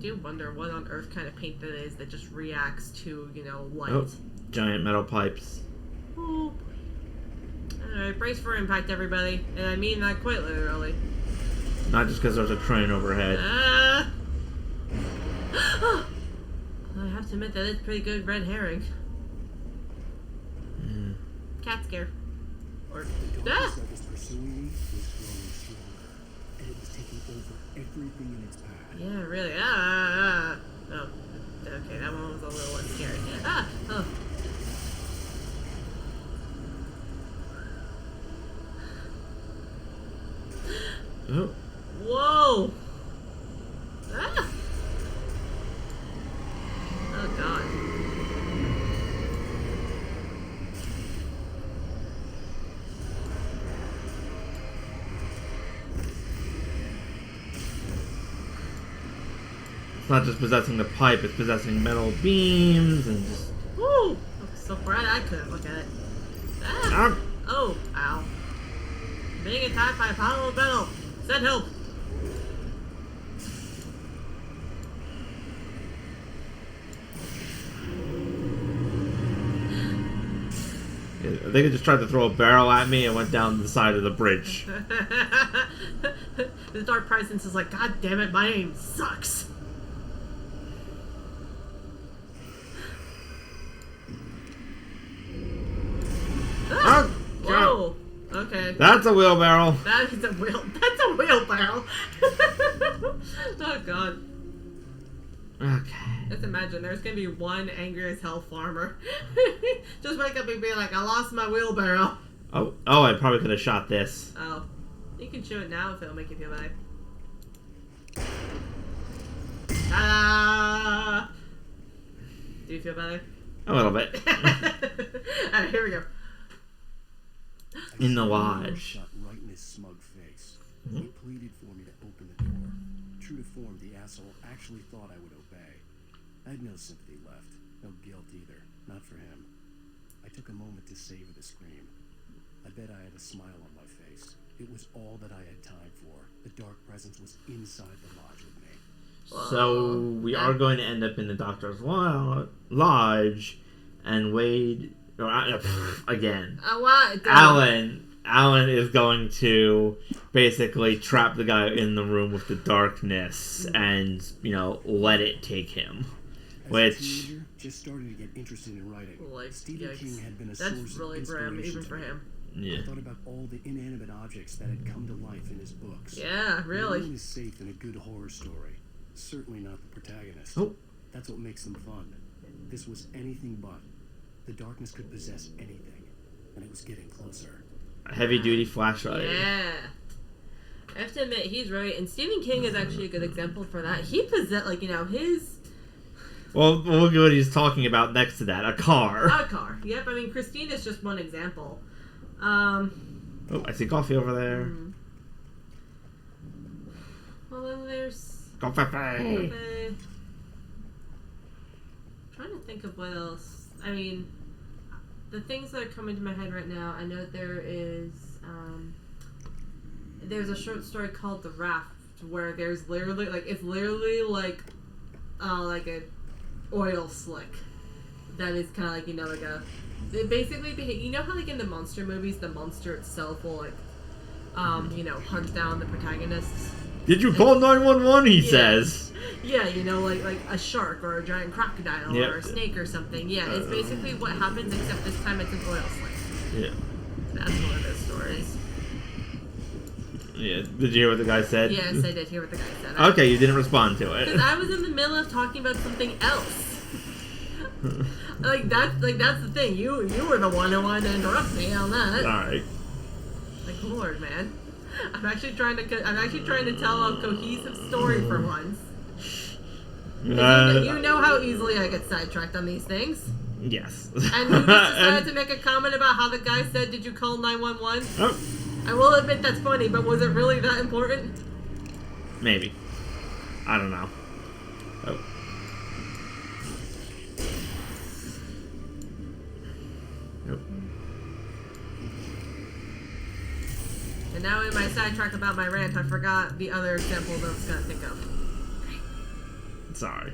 do wonder what on earth kind of paint that is that just reacts to, you know, light. Oh, giant metal pipes. Oh. Alright, brace for impact, everybody. And I mean that quite literally. Not just because there's a train overhead. I have to admit that it's pretty good red herring. Cat scare. Or was pursuing me was growing stronger, and it was taking over everything in its path. yeah, really. Oh, okay, that one was a little less scary. Oh. Oh. Whoa! Ah! Oh god. It's not just possessing the pipe, it's possessing metal beams and just... Woo! So bright I couldn't look at it. Ah! Oh, ow. Being attacked by a pile of metal. Send help! I think it just tried to throw a barrel at me and went down the side of the bridge. The dark presence is like, God damn it, my aim sucks. Ah! Whoa! Okay. That's a wheelbarrow. That's a wheelbarrow. Oh god. Okay. Just imagine there's gonna be one angry as hell farmer. Just wake up and be like, I lost my wheelbarrow. Oh, I probably could have shot this. Oh. You can shoot it now if it'll make you feel better. Ta-da! Do you feel better? A little bit. Alright, here we go. In the lodge. Shot right in his smug face. He pleaded for me to open the door. True to form, the asshole actually thought I would obey. I had no sympathy left, no guilt either, not for him. I took a moment to savor the scream. I bet I had a smile on my face. It was all that I had time for. The dark presence was inside the lodge with me. So we are going to end up in the doctor's lodge, and Wade, again, Alan is going to basically trap the guy in the room with the darkness and, you know, let it take him. Which just started to get interested in writing. Like, Stephen King had been a that's source really of grim, inspiration even to for me. him. Yeah. I thought about all the inanimate objects that had come to life in his books. Yeah, really. No one is safe in a good horror story. Certainly not the protagonist. Oh. That's what makes them fun. This was anything but. The darkness could possess anything, and it was getting closer. A heavy-duty flashlight. Yeah. I have to admit, he's right, and Stephen King is actually a good example for that. He possessed, like, you know, his... Well, look at what he's talking about next to that. A car. A car. Yep, I mean, Christine is just one example. Oh, I see coffee over there. Well, then there's... Coffee. Okay. Trying to think of what else. I mean, the things that are coming to my head right now, I know there is, there's a short story called The Raft, where there's literally, like, it's literally like a oil slick that is kind of like, you know, like a, it basically, you know how, like, in the monster movies, the monster itself will, like, you know, hunt down the protagonists? Did you call 911? He says. Yeah, you know, like a shark or a giant crocodile or a snake or something. Yeah, it's basically what happens, except this time it's an oil slick. Yeah. That's one of those stories. Yeah. Did you hear what the guy said? Yes, I did hear what the guy said. Okay, you didn't respond to it. Because I was in the middle of talking about something else. That's the thing. You were the one who wanted to interrupt me on that. All right. Like, Lord, man. I'm actually trying to tell a cohesive story for once. You know how easily I get sidetracked on these things. Yes. And you just decided to make a comment about how the guy said, "Did you call 911?" Oh. I will admit that's funny, but was it really that important? Maybe. I don't know. Oh. Nope. And now in my sidetrack about my rant, I forgot the other example that I was going to think of. Sorry.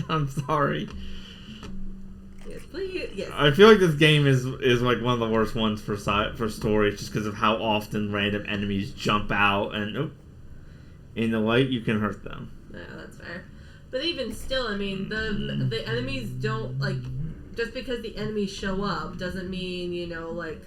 I'm sorry. Yes, please. Yes. I feel like this game is like one of the worst ones for story, just because of how often random enemies jump out and in the light you can hurt them. Yeah, that's fair. But even still, I mean, the enemies don't, like, just because the enemies show up doesn't mean, you know, like,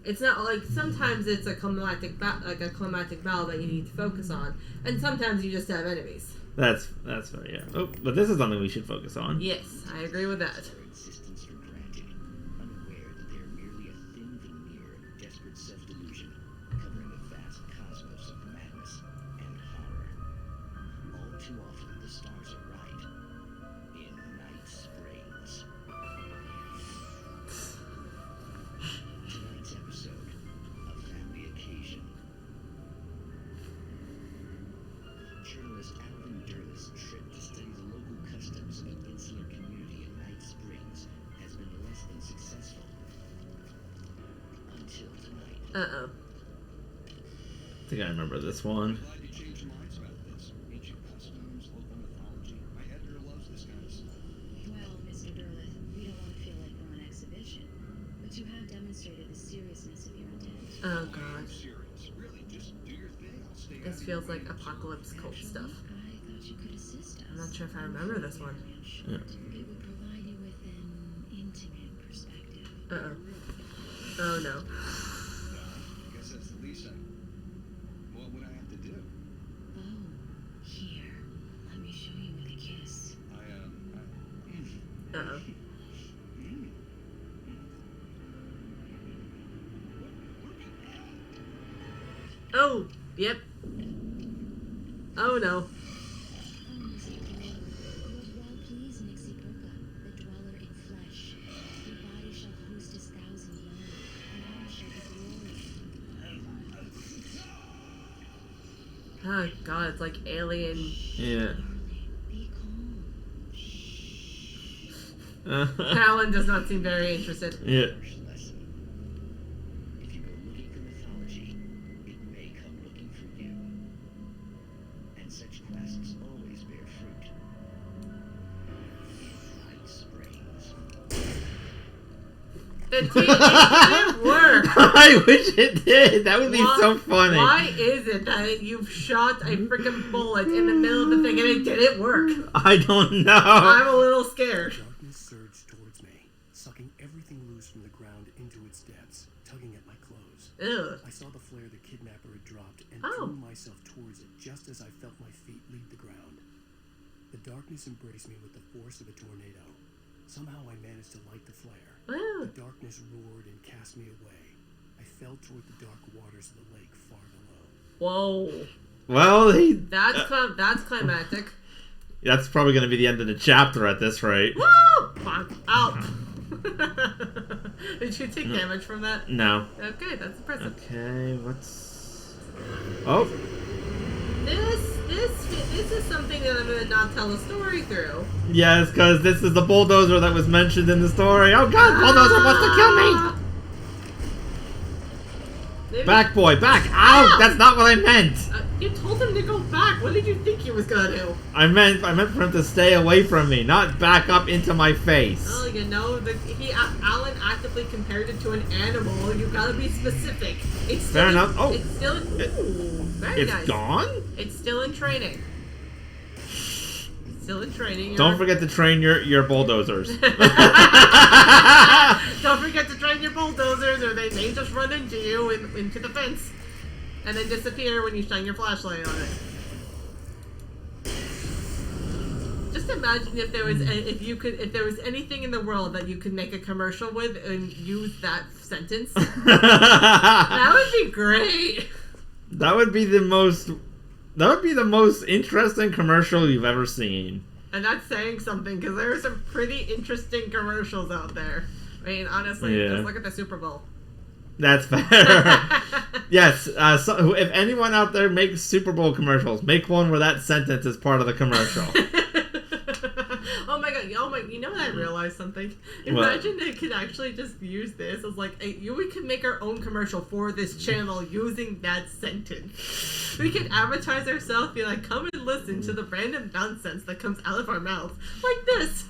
it's not like sometimes it's a climactic battle that you need to focus on, and sometimes you just have enemies. That's fair, yeah. Oh, but this is something we should focus on. Yes, I agree with that. Insistence are granted, unaware that they are merely a thin veneer of desperate self-delusion, covering a vast cosmos of madness and horror. All too often, the stars are right. In Night Springs. Tonight's episode, a family occasion. Journalist Alvin Durlis' trip to study the local customs of an insular community in Night Springs has been less than successful. Until tonight. Uh-oh. I think I remember this one. Glad you changed your minds about this. Ancient customs, local mythology. My editor loves this kind of stuff. Well, Mr. Durlith, we don't want to feel like we're on exhibition, but you have demonstrated the seriousness of your intent. Oh, God. I'm serious. Really, just do your thing. I'll stay This feels like apocalypse cult stuff. I thought you could assist us. I'm not sure if I remember this one. Yeah. It would provide you with an intimate perspective. Uh-oh. Oh, no. I guess that's the least I... What would I have to do? Oh, here. Let me show you with a kiss. Uh-oh. Oh, yep. Oh, no. Oh, Mr. Durlith, you are well pleased, Nixie Perka, the dweller in flesh. Your body shall host 1,000 young, and all shall be glory. Oh, God, it's like alien. Yeah. Be calm. Alan does not seem very interested. Yeah. Harsh lesson. If you go looking for mythology, it may come looking for you. And such quests always bear fruit. Night Springs. It didn't work. I wish it did. That would be so funny. Why is it that you've shot a freaking bullet in the middle of the thing and it didn't work? I don't know. I'm a little scared. Darkness surged towards me, sucking everything loose from the ground into its depths, tugging at my clothes. Ugh. I saw the flare the kidnapper had dropped and Oh. threw myself towards it just as I felt my feet leave the ground. The darkness embraced me with the force of a tornado. Somehow I managed to light the flare. Wow. The darkness roared and cast me away. I fell toward the dark waters of the lake far below. Whoa. Well, That's climactic. that's probably going to be the end of the chapter at this rate. Woo! Bonk. Ow. Did you take damage from that? No. Okay, that's impressive. Okay, what's... Oh. This is something that I'm gonna not tell the story through. Yes, because this is the bulldozer that was mentioned in the story. Oh god, bulldozer wants to kill me! Maybe, Back, boy, back! Ow! That's not what I meant! you told him to go back. What did you think he was gonna do? I meant for him to stay away from me, not back up into my face. Well, you know, Alan actively compared it to an animal. You gotta be specific. It's still Fair enough. Oh. It's still. Ooh, very It's nice. gone? It's still in training. It's still in training. Don't forget to train your bulldozers. Don't forget to train your bulldozers, or they may just run into you into the fence, and then disappear when you shine your flashlight on it. Just imagine if there was if there was anything in the world that you could make a commercial with and use that sentence. That would be great. That would be the most interesting commercial you've ever seen. And that's saying something, because there are some pretty interesting commercials out there. I mean, honestly, Yeah. just look at the Super Bowl. That's fair. Yes, so if anyone out there makes Super Bowl commercials, make one where that sentence is part of the commercial. Oh wait, you know what? I realized something. Imagine they could actually just use this as like, we could make our own commercial for this channel using that sentence. We could advertise ourselves, be like, come and listen to the random nonsense that comes out of our mouths. Like this.